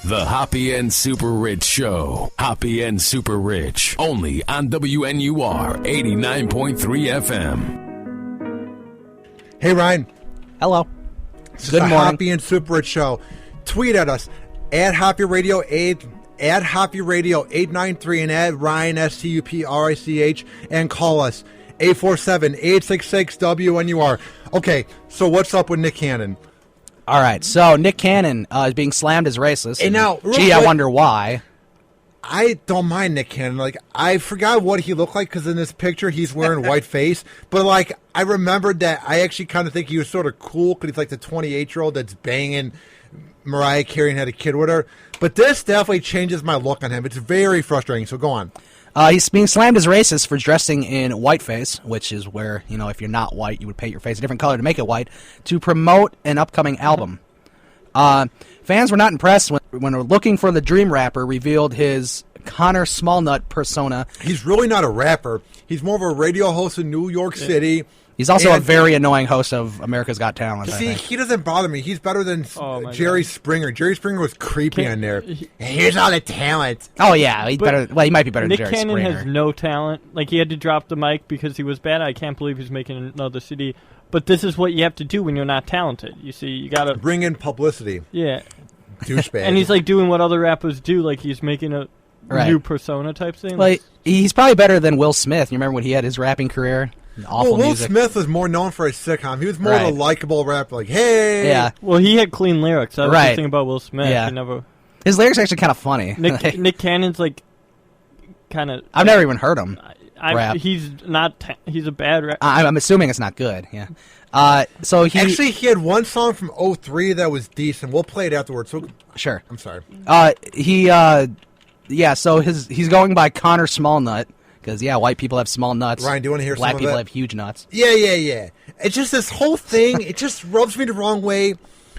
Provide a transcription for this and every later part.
The Hoppe and SuperRICH Show. Hoppe and SuperRICH. Only on WNUR 89.3 FM. Hey, Ryan. Hello. This Good is the morning. Hoppe and SuperRICH Show. Tweet at us at Hoppe Radio 8, at Hoppe Radio 893, and at Ryan STUPRICH, and call us 847-866-WNUR. Okay, so what's up with Nick Cannon? All right, so Nick Cannon is being slammed as racist. And now, real gee, I quick- wonder why. I don't mind Nick Cannon. Like, I forgot what he looked like because in this picture he's wearing white face. But, like, I remembered that I actually kind of think he was sort of cool because he's like the 28-year-old that's banging Mariah Carey and had a kid with her. But this definitely changes my look on him. It's very frustrating. So go on. He's being slammed as racist for dressing in whiteface, which is where, you know, if you're not white, you would paint your face a different color to make it white, to promote an upcoming album. Fans were not impressed when Looking for the Dream Rapper revealed his Connor Smallnut persona. He's really not a rapper. He's more of a radio host in New York City. He's also a very annoying host of America's Got Talent. See, he doesn't bother me. He's better than Jerry Springer. Jerry Springer was creepy on there. Here's all the talent. Oh, yeah. He's better. Well, he might be better Nick than Jerry Cannon Springer. has no talent. Like, he had to drop the mic because he was bad. I can't believe he's making another CD. But this is what you have to do when you're not talented. You see, you got to bring in publicity. Yeah. Douchebag. And he's, like, doing what other rappers do. Like, he's making a new persona type thing. Like, he's probably better than Will Smith. You remember when he had his rapping career? Awful Will music. Smith was more known for his sitcom. He was more of a likable rapper, like, hey. Yeah. Well, he had clean lyrics. That was the thing about Will Smith. Yeah. He never... His lyrics are actually kind of funny. Nick Cannon's, like, kind of... I've never even heard him rap. He's not... he's a bad rapper. I'm assuming it's not good, yeah. So he... Actually, he had one song from 03 that was decent. We'll play it afterwards. So Sure. I'm sorry. So he's going by Connor Smallnut. Because, white people have small nuts. Ryan, do you want to hear Black some of people it? have huge nuts. Yeah. It's just this whole thing. It just rubs me the wrong way.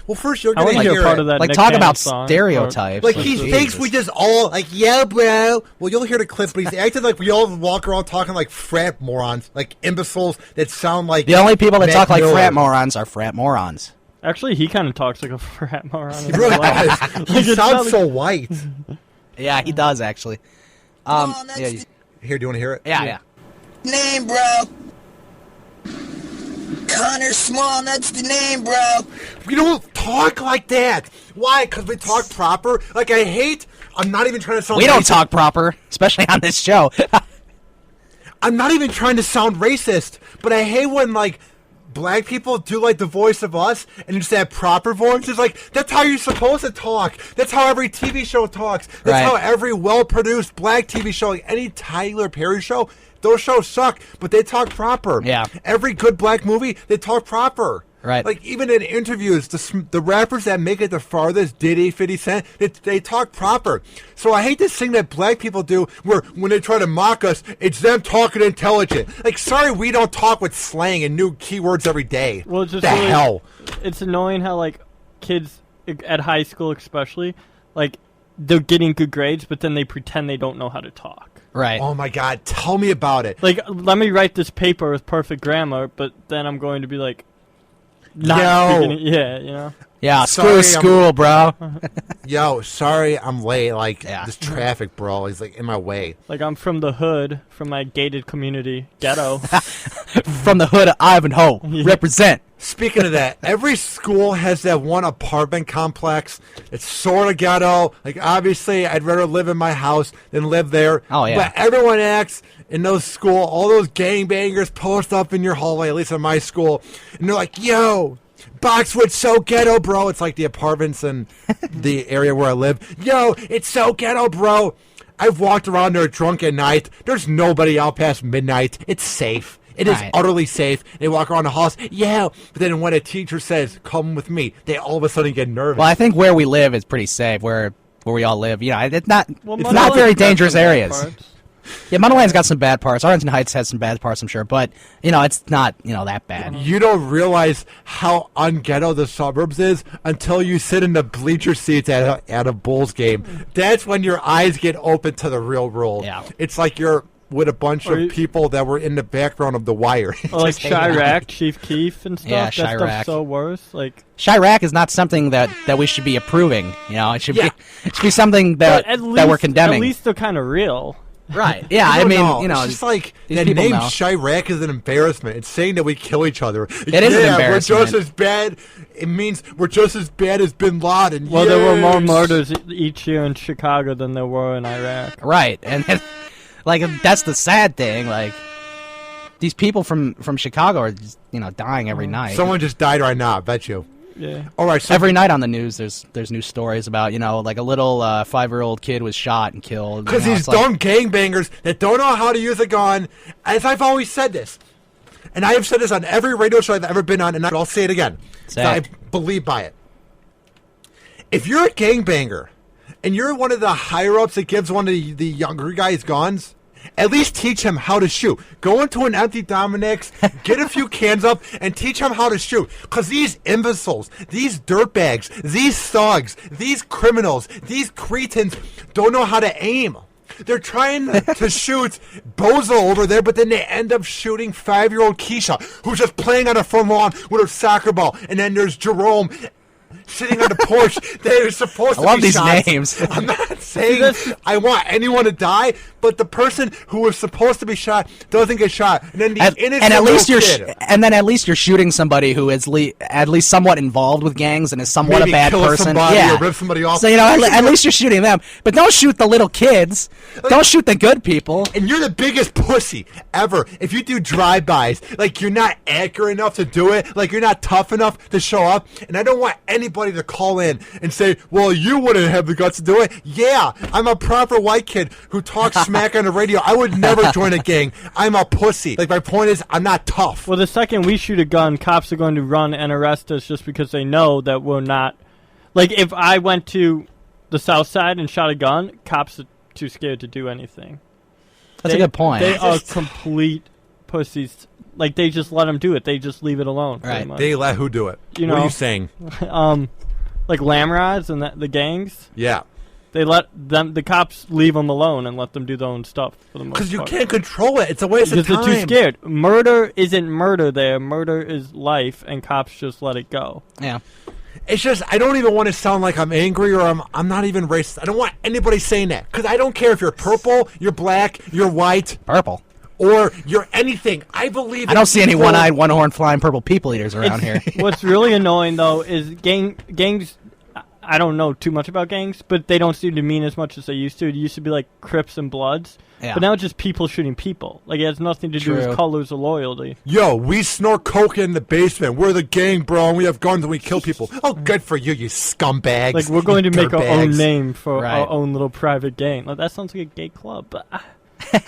Well, first, you're going to hear part it. of that Like, Nick talk Cannon about song, stereotypes. Like, he thinks we just all, like, yeah, bro. Well, you'll hear the clip, but he's acting like we all walk around talking like frat morons, like imbeciles that sound like... The only people that Mac talk like Miller. frat morons are frat morons. Actually, he kind of talks like a frat moron. He really does. He sounds so white. Yeah, he does, actually. Here, do you want to hear it? Yeah. Name, bro. Connor Smallnut's the name, bro. We don't talk like that. Why? Because we talk proper? Like, I'm not even trying to sound We don't racist. talk proper, especially on this show. I'm not even trying to sound racist, but I hate when, like, black people do, like, the voice of us and just that proper voice. It's like, that's how you're supposed to talk. That's how every TV show talks. That's how every well-produced black TV show, like any Tyler Perry show, those shows suck, but they talk proper. Yeah. Every good black movie, they talk proper. Right. Like, even in interviews, the rappers that make it the farthest, Diddy, 50 Cent, they talk proper. So I hate this thing that black people do where when they try to mock us, it's them talking intelligent. Like, sorry, we don't talk with slang and new keywords every day. Well, it's just the hell? It's annoying how, like, kids at high school especially, like, they're getting good grades, but then they pretend they don't know how to talk. Right. Oh, my God. Tell me about it. Like, let me write this paper with perfect grammar, but then I'm going to be like... Yo. Yeah, you know? Yeah, Sorry, school, bro. Yo, sorry I'm late. Like, this traffic, bro, is, like, in my way. Like, I'm from the hood, from my gated community, ghetto. From the hood of Ivanhoe. Represent. Speaking of that, every school has that one apartment complex. It's sort of ghetto. Like, obviously, I'd rather live in my house than live there. Oh, yeah. But everyone acts in those school. All those gangbangers post up in your hallway, at least in my school. And they're like, yo, Boxwood's so ghetto, bro. It's like the apartments in the area where I live. Yo, it's so ghetto, bro. I've walked around there drunk at night. There's nobody out past midnight. It's safe. It is utterly safe. They walk around the halls, but then when a teacher says, come with me, they all of a sudden get nervous. Well, I think where we live is pretty safe, where we all live. You know, it's not Mundelein very got dangerous some bad areas. parts. Yeah, Mundelein got some bad parts. Arlington Heights has some bad parts, I'm sure. But, you know, it's not, that bad. You don't realize how unghetto the suburbs is until you sit in the bleacher seats at a Bulls game. That's when your eyes get open to the real world. Yeah. It's like you're with a bunch of people that were in the background of The Wire. Or like Chirac, Chief Keef and stuff. Yeah, that Chirac. stuff's so worse. Like Chirac is not something that we should be approving. You know, it should be something that we're condemning. At least they're kind of real. Right. Yeah, I mean, you know, it's just like these the people name know. Chirac is an embarrassment. It's saying that we kill each other. It is an embarrassment. We're just as bad. It means we're just as bad as Bin Laden. Well, there were more murders each year in Chicago than there were in Iraq. Right, and like that's the sad thing. Like these people from Chicago are just, dying every night. Someone just died right now. I bet you. Yeah. All right. So every night on the news, there's new stories about like a little 5-year-old kid was shot and killed. Because these dumb gangbangers that don't know how to use a gun. As I've always said this, and I have said this on every radio show I've ever been on, and I'll say it again. I believe by it. If you're a gangbanger and you're one of the higher ups that gives one of the younger guys guns, at least teach him how to shoot. Go into an empty Dominic's, get a few cans up, and teach him how to shoot. Because these imbeciles, these dirtbags, these thugs, these criminals, these cretins don't know how to aim. They're trying to shoot Bozo over there, but then they end up shooting 5-year-old Keisha, who's just playing on a front lawn with her soccer ball. And then there's Jerome sitting on the porch. They're supposed to be I love these shots. names. I'm not saying I want anyone to die, but the person who was supposed to be shot doesn't get shot. And then the innocent and at least little you're kid, and then at least you're shooting somebody who is at least somewhat involved with gangs and is somewhat maybe a bad kill person. somebody or rip somebody off. So at least you're shooting them, but don't shoot the little kids. Don't shoot the good people. And you're the biggest pussy ever if you do drive-bys. Like, you're not accurate enough to do it. Like, you're not tough enough to show up. And I don't want anybody to call in and say, well, you wouldn't have the guts to do it. Yeah, I'm a proper white kid who talks smack on the radio. I would never join a gang. I'm a pussy. Like, my point is, I'm not tough. Well, the second we shoot a gun, cops are going to run and arrest us just because they know that we're not. Like, if I went to the South Side and shot a gun, cops are too scared to do anything. That's a good point. They are complete pussies. Like, they just let them do it. They just leave it alone. Right. They let who do it? What are you saying? Like Lamrods and the gangs. Yeah. They let the cops leave them alone and let them do their own stuff for the most part. Because you can't control it. It's a waste of time. Because they're too scared. Murder isn't murder there. Murder is life, and cops just let it go. Yeah. It's just, I don't even want to sound like I'm angry or I'm not even racist. I don't want anybody saying that. Because I don't care if you're purple, you're black, you're white. Purple. Or you're anything. I believe I don't see any one-eyed, one-horned, flying purple people eaters around here. What's really annoying, though, is gangs. I don't know too much about gangs, but they don't seem to mean as much as they used to. It used to be like Crips and Bloods. Yeah. But now it's just people shooting people. Like, it has nothing to do with colors or loyalty. Yo, we snort coke in the basement. We're the gang, bro, and we have guns and we kill people. Oh, good for you, you scumbags. Like, we're going to make our own dirtbags. name for our own little private gang. Like, that sounds like a gay club, but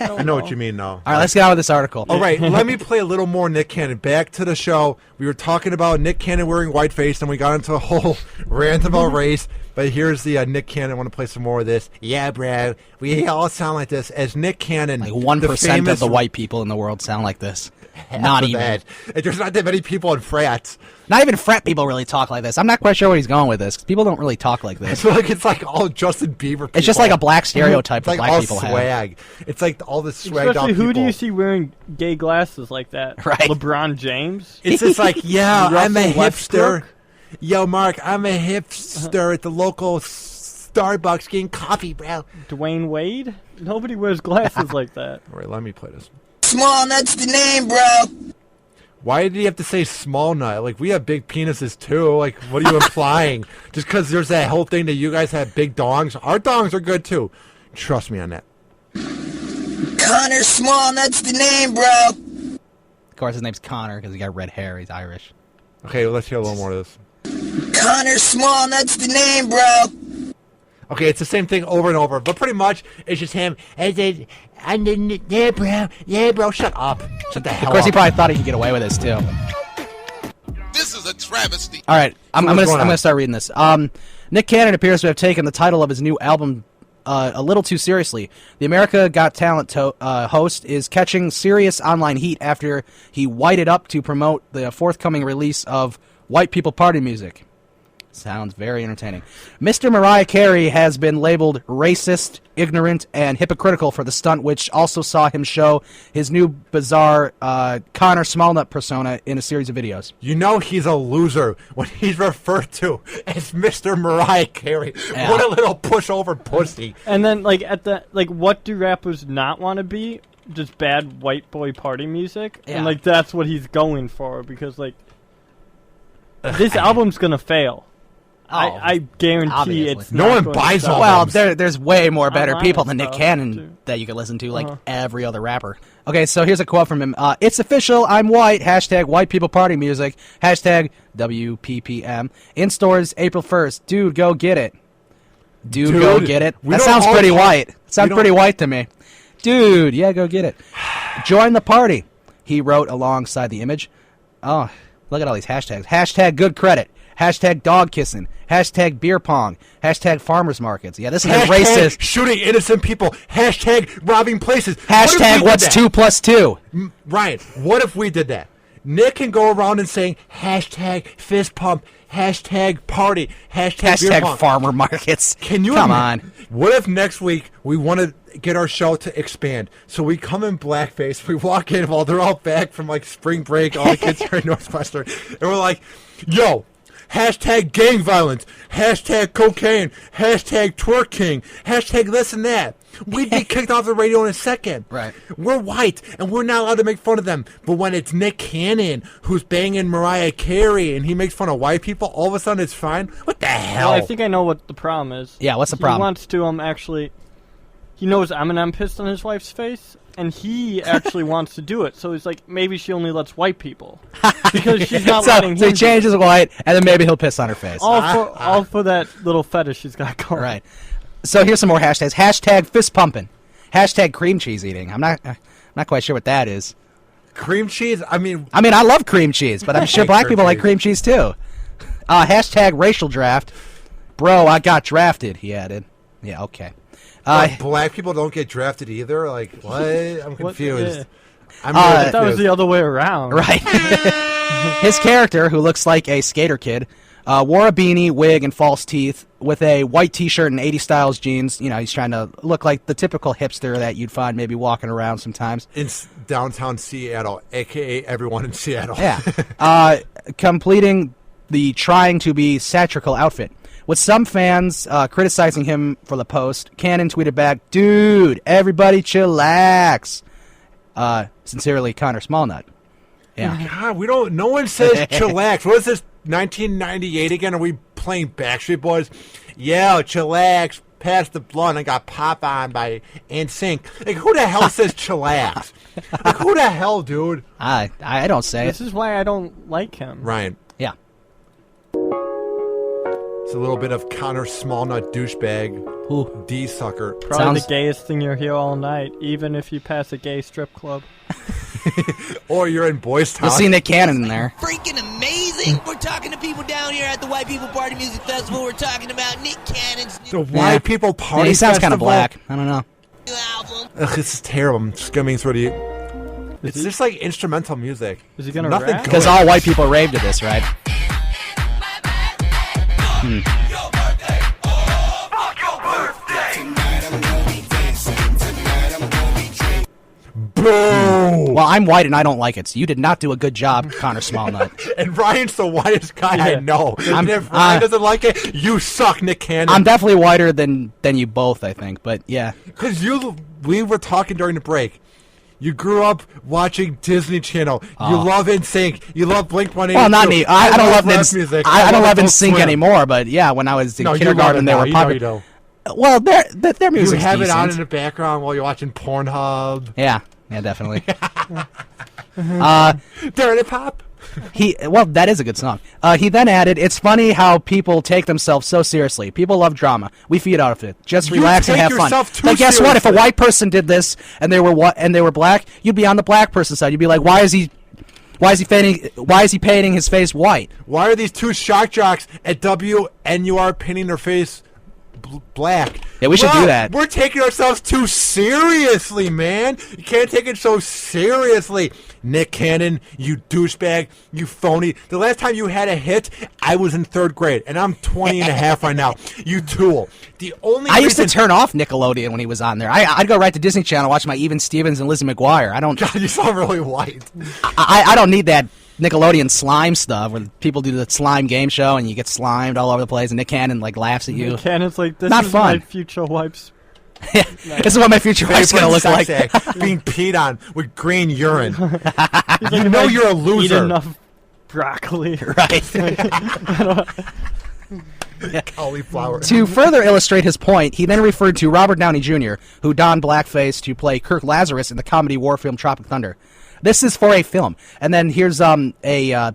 I know what you mean, though. All right, let's get on with this article. All right, let me play a little more Nick Cannon. Back to the show. We were talking about Nick Cannon wearing whiteface, and we got into a whole rant about race. But here's the Nick Cannon. I want to play some more of this. Yeah, bro. We all sound like this. As Nick Cannon. Like 1% of the white people in the world sound like this. Not even. That. There's not that many people in frats. Not even frat people really talk like this. I'm not quite sure where he's going with this, because people don't really talk like this. It's like all Justin Bieber people. It's just like a black stereotype it's that like black all people swag. have. It's like all the swagged out especially people. who do you see wearing gay glasses like that? Right. LeBron James? It's just like, yeah, I'm a Russell hipster. Westbrook? Yo, Mark, I'm a hipster at the local Starbucks getting coffee, bro. Dwayne Wade? Nobody wears glasses like that. All right, let me play this. Smallnut's the name, bro. Why did he have to say small nut? Like, we have big penises, too. Like, what are you implying? Just because there's that whole thing that you guys have big dongs? Our dongs are good, too. Trust me on that. Connor Smallnut's the name, bro. Of course, his name's Connor, because he got red hair. He's Irish. Okay, let's hear a little more of this. Connor Smallnut's the name, bro. Okay, it's the same thing over and over, but pretty much it's just him. Yeah, bro, shut up. Shut the hell up. Of course, he probably thought he could get away with this, too. This is a travesty. All right, I'm what's going going on? to start reading this. Nick Cannon appears to have taken the title of his new album a little too seriously. The America Got Talent host is catching serious online heat after he whited up to promote the forthcoming release of white people party music. Sounds very entertaining. Mr. Mariah Carey has been labeled racist, ignorant, and hypocritical for the stunt, which also saw him show his new bizarre Connor Smallnut persona in a series of videos. You know he's a loser when he's referred to as Mr. Mariah Carey. Yeah. What a little pushover pussy. And then, like, what do rappers not want to be? Just bad white boy party music? Yeah. And, like, that's what he's going for, because, like, this album's gonna fail. I guarantee obviously. it's No not one going to buys sell. all Well, Albums. there's way more better Online people than Nick stuff, Cannon too. that you could listen to, like Uh-huh. every other rapper. Okay, so here's a quote from him. It's official, I'm white, hashtag white people party music, hashtag WPPM. In stores April 1st. Dude, go get it. Dude, go Dude, get it. we That don't sounds all pretty talk- white. Sounds don't- pretty white to me. Dude, yeah, go get it. Join the party, he wrote alongside the image. Oh, look at all these hashtags. Hashtag good credit. Hashtag dog kissing. Hashtag beer pong. Hashtag farmers markets. Yeah, this is Hashtag racist. shooting innocent people. Hashtag robbing places. What if we Hashtag did what's that? 2 plus 2? Ryan, what if we did that? Nick can go around and saying hashtag fist pump, hashtag party, hashtag beer Hashtag pong. farmer markets. Can you Come imagine? on. What if next week we want to get our show to expand? So we come in blackface, we walk in while they're all back from like spring break, all the kids are in Northwestern, and we're like, yo, hashtag gang violence, hashtag cocaine, hashtag twerking, hashtag this and that. We'd be kicked off the radio in a second. Right. We're white, and we're not allowed to make fun of them. But when it's Nick Cannon who's banging Mariah Carey and he makes fun of white people, all of a sudden it's fine? What the hell? Well, I think I know what the problem is. Yeah, what's the problem? He wants to actually. He knows Eminem pissed on his wife's face, and he actually wants to do it. So he's like, maybe she only lets white people because she's not letting So him. he changes white, and then maybe he'll piss on her face. All for that little fetish he's got going. Right. So here's some more hashtags. Hashtag fist pumping. Hashtag cream cheese eating. I'm not quite sure what that is. Cream cheese? I mean, I love cream cheese, but I'm sure hate black cream people like cheese. cream cheese too. Hashtag racial draft. Bro, I got drafted, he added. Yeah, okay. black people don't get drafted either? Like, what? I'm confused. Yeah. I'm Uh, really That was confused. the other way around. Right. His character, who looks like a skater kid, wore a beanie, wig, and false teeth with a white T-shirt and 80 Styles jeans. You know, he's trying to look like the typical hipster that you'd find maybe walking around sometimes. In downtown Seattle, a.k.a. everyone in Seattle. Yeah. Completing the trying to be satirical outfit. With some fans criticizing him for the post, Cannon tweeted back, "Dude, everybody chillax. Sincerely, Connor Smallnut." Yeah. God, we don't. No one says chillax. What is this? 1998 again? Are we playing Backstreet Boys? Yeah, chillax. Pass the blunt. I got pop on by NSYNC. Like, who the hell says chillax? Like, who the hell, dude? I don't say This it. is why I don't like him. Ryan, Yeah. it's a little bit of Connor Smallnut douchebag, Ooh. D sucker. Probably Sounds- the gayest thing you'll hear all night, even if you pass a gay strip club. Or you're in Boys Town. You'll see Nick Cannon in there. Freaking amazing. We're talking to people down here at the White People Party Music Festival. We're talking about Nick Cannon's the new White Yeah. People Yeah, Party he sounds kind of Festival. black. I don't know. album. Ugh, this is terrible. I'm skimming through the. It's he- just like instrumental music. Is he gonna Nothing rap? good. Because all white people rave to this, right? Boom! Well, I'm white and I don't like it, so you did not do a good job, Connor Smallnut. And Ryan's the whitest guy I Yeah. know. I'm- And if Ryan doesn't like it, you suck, Nick Cannon. I'm definitely whiter than you both, I think, but yeah. Because we were talking during the break. You grew up watching Disney Channel. You love NSYNC. You love Blink-182. Well, not me. I don't love rap NSYNC. music. I don't love Adult NSYNC Swim. anymore, but yeah, when I was in No, you love kindergarten, it they now. were You know popular. you don't. Well, their You music's have it on in decent. the background while you're watching Pornhub. Yeah, definitely. Dirty Pop. That is a good song. He then added, "It's funny how people take themselves so seriously. People love drama. We feed off it. Just You relax and take have fun." yourself too But guess what? If a seriously. white person did this and they were black, you'd be on the black person's side. You'd be like, "Why is he painting his face white?" Why are these two shock jocks at WNUR painting their face black? Yeah, we should do Bro, that. We're taking ourselves too seriously, man. You can't take it so seriously. Nick Cannon, you douchebag, you phony. The last time you had a hit, I was in 3rd grade, and I'm 20 and a half right now. You tool. I used to turn off Nickelodeon when he was on there. I'd go right to Disney Channel, watch my Even Stevens and Lizzie McGuire. God, you sound really white. I don't need that Nickelodeon slime stuff where people do the slime game show and you get slimed all over the place and Nick Cannon like laughs at you. Nick Cannon's like, this Not is fun. my future wife's. This is what my future wife's going to look like. Being peed on with green urine. He's You like, know if I you're a Eat loser. enough broccoli. Right. Cauliflower. To further illustrate his point, he then referred to Robert Downey Jr., who donned blackface to play Kirk Lazarus in the comedy war film Tropic Thunder. This is for a film. And then here's a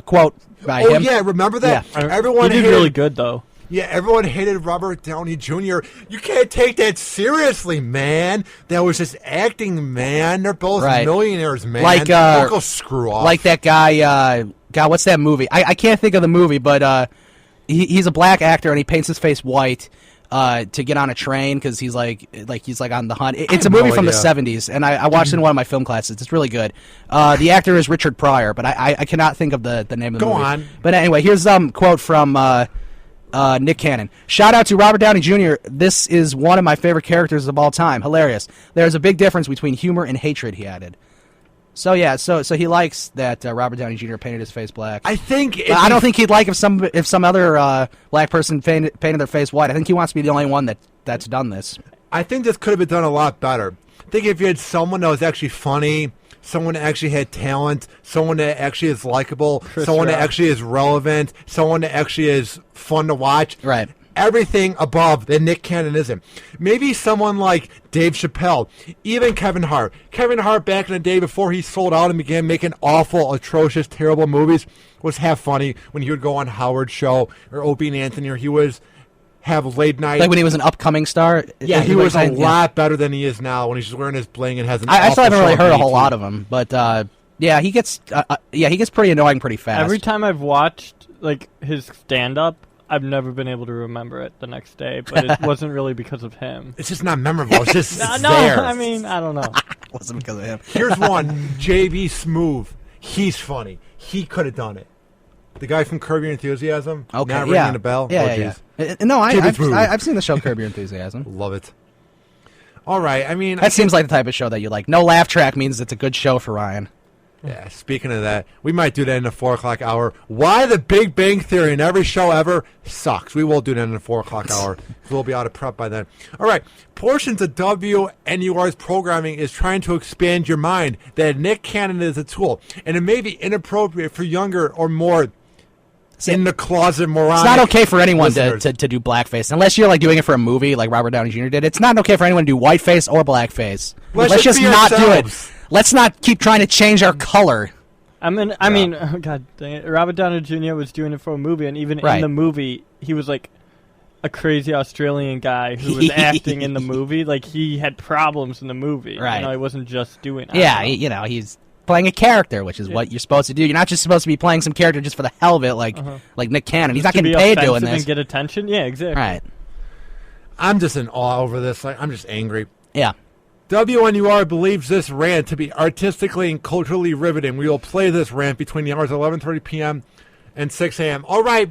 quote by him. Oh, yeah, remember that? Yeah. Everyone He did hated, really good, though. Yeah, everyone hated Robert Downey Jr. You can't take that seriously, man. That was just acting, man. They're both Right. millionaires, man. Like, Don't go screw off. Like that guy, God, what's that movie? I can't think of the movie, but he's a black actor and he paints his face white to get on a train because he's like on the hunt. It's a movie from the 70s, and I watched it in one of my film classes. It's really good. The actor is Richard Pryor, but I cannot think of the name of the movie. Go on. But anyway, here's quote from Nick Cannon. Shout out to Robert Downey Jr. This is one of my favorite characters of all time. Hilarious. There's a big difference between humor and hatred, he added. So yeah, so he likes that Robert Downey Jr. painted his face black. I think But I don't think he'd like if some other black person painted their face white. I think he wants to be the only one that's done this. I think this could have been done a lot better. I think if you had someone that was actually funny, someone that actually had talent, someone that actually is likable, someone that actually is relevant, someone that actually is fun to watch. Right. Everything above that Nick Cannon isn't. Maybe someone like Dave Chappelle, even Kevin Hart. Kevin Hart back in the day before he sold out and began making awful, atrocious, terrible movies was half funny when he would go on Howard's show or Opie and Anthony, or he was have late night. Like when he was an upcoming star. Yeah, he was a lot better than he is now when he's just wearing his bling and has an I still awful haven't really show on heard a whole BET. lot of him, but yeah, he gets pretty annoying pretty fast. Every time I've watched like his stand-up, I've never been able to remember it the next day, but it wasn't really because of him. It's just not memorable. It's just No, there. I mean, I don't know. It wasn't because of him. Here's one. JB Smoove. He's funny. He could have done it. The guy from Curb Your Enthusiasm. Okay, Not yeah. ringing a bell. Yeah, Oh, yeah, jeez. No, JB Smoove. I've seen the show Curb Your Enthusiasm. Love it. All right. I mean, That seems like the type of show that you like. No laugh track means it's a good show for Ryan. yeah, speaking of that, we might do that in the 4 o'clock hour. Why the Big Bang Theory in every show ever sucks. We will do that in the 4 o'clock hour. We'll be out of prep by then. All right. Portions of WNUR's programming is trying to expand your mind that Nick Cannon is a tool. And it may be inappropriate for younger or more in the closet moronic. It's not okay for anyone to listeners. do blackface unless you're like doing it for a movie like Robert Downey Jr. did. It's not okay for anyone to do whiteface or blackface. Let's just be not do ourselves. it. Let's not keep trying to change our color. I mean, oh, God dang it. Robert Downey Jr. was doing it for a movie, and even Right. in the movie, he was like a crazy Australian guy who was acting in the movie. Like, he had problems in the movie. Right. You know, he wasn't just doing it. Yeah, he's playing a character, which is what you're supposed to do. You're not just supposed to be playing some character just for the hell of it, like Nick Cannon. He's not to getting be paid doing offensive this. and get attention. Yeah, exactly. Right. I'm just in awe over this. Like, I'm just angry. Yeah. WNUR believes this rant to be artistically and culturally riveting. We will play this rant between the hours of 11:30 p.m. and 6 a.m. All right,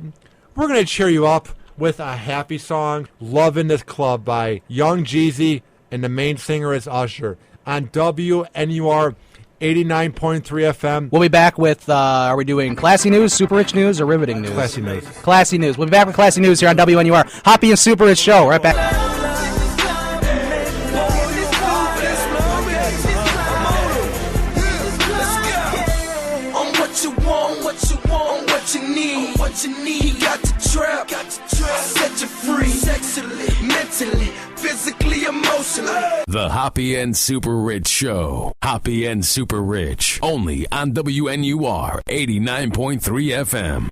we're going to cheer you up with a happy song, Love in This Club by Young Jeezy, and the main singer is Usher on WNUR 89.3 FM. We'll be back with, are we doing classy news, super rich news, or riveting news? Classy news. Classy news. We'll be back with classy news here on WNUR. Hoppe and Super Rich Show. Right back. What you need, got the trap, set you free, sexually, mentally, physically, emotionally. The Hoppe and Super Rich Show. Hoppe and Super Rich. Only on WNUR 89.3 FM.